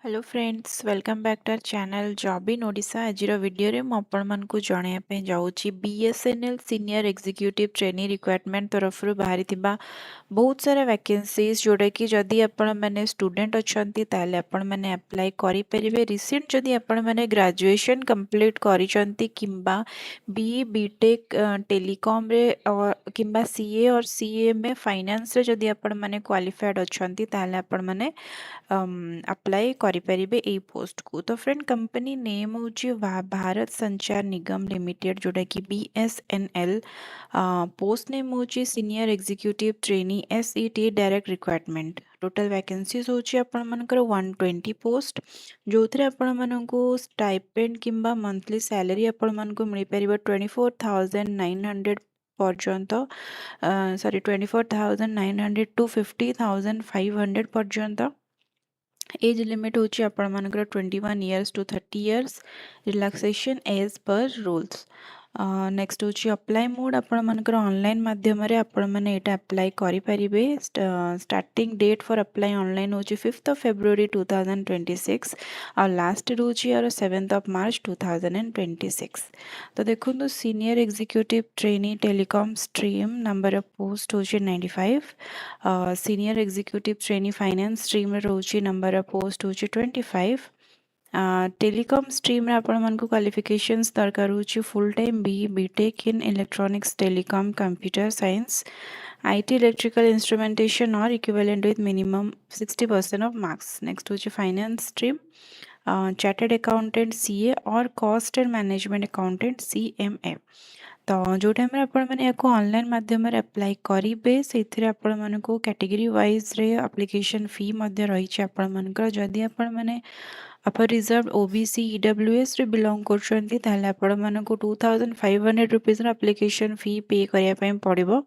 Hello friends, welcome back to our channel job in Odisha. आज video रे मुझे जनवाई जाऊँगी BSNL senior executive trainee requirement तरफ बाहरी बहुत सारा वैकेंसीज जोड़ा कि जदि आपण मैंने स्टूडेंट अच्छा आपण मैंने अप्लाई करें। रिसेंट जदि आपण मैंने ग्रेजुएशन कंप्लीट करिसेंती किंबा बी बीटेक टेलीकॉम रे किंबा सीए और सीए में फाइनेंस रे जदि आपण मैंने क्वालिफाइड अच्छा आपण मैंने अप्लाई करें यही पोस्ट को। तो फ्रेंड कंपनी नेम हूँ भारत संचार निगम लिमिटेड जोटा कि बीएसएनएल। पोस्ट नेम हूँ senior executive trainee SET direct requirement. Total vacancies हूँ आपण मानकर 120 पोस्ट जो थे आपण मानक स्टाइपेंड किंबा मंथली सैलरी आपण मानक मिल पार 24,900 पर्यंत। सॉरी 24,900 टू 50,500 पर्यंत। एज लिमिट होची आपण मानकर 21 years to 30 years. Relaxation as per rules. Next होची अप्लाई मोड आपण मानकर ऑनलाइन माध्यम रे आपण माने एटा अप्लाई करि परिबे। Starting date for apply online होची 5th ऑफ February 2026 और लास्ट होची और 7th ऑफ March 2026। तो देखो senior executive trainee telecom stream number of post होची 95। Senior executive trainee finance stream रे होची नंबर ऑफ पोस्ट होची 25। टेलीकॉम स्ट्रीम आपण मन को क्वालिफिकेशंस दरकार होची full time B Tech in electronics telecom computer science IT electrical instrumentation और equivalent with minimum 60% of marks. Next होची finance stream chartered accountant CA और cost and management accountant CMA. तो जो टाइम आपण मैंने ऑनलाइन माध्यम अप्लाई करेंगे से आपण मन को कैटेगरी वाइज रे एप्लिकेशन फी रही आपण मानकर जदि आपण मैंने अपर रिजर्व ओबीसी ईडब्ल्यूएस रे बिलोंग करछंती ताले आपण मानको 2500 रुपीस रा एप्लिकेशन फी पे करिया पय पड़िबो।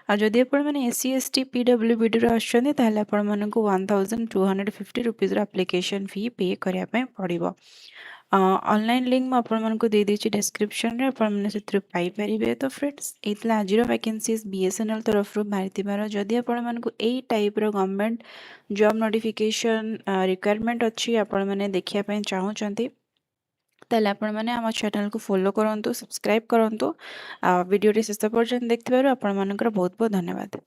आ जदि आपण माने एससी एसटी पीडब्ल्यूबीडी रे आछंती ताले आपण मानको 1250 रुपीस रा एप्लिकेशन फी पे करिया पय पड़िबो। ऑनलाइन लिंक मैं आपण मानको दे देछि डिस्क्रिप्शन रे आपण माने सेतिर पाई परिबे। तो फ्रेंड्स एतला आजिरो वैकेंसीज बीएसएनएल तरफ बाहरिथिबार जदि आपण मानको एई टाइप रो गवर्नमेंट जॉब नोटिफिकेशन रिक्वायरमेंट अच्छी आपण माने देखिया पय चाहूचंती ताले आपण माने आम चैनल को फॉलो करंतु सब्सक्राइब करंतु। वीडियो रे शेष पर्यंत देखथिबारु आपण मानकर बहुत बहुत धन्यवाद।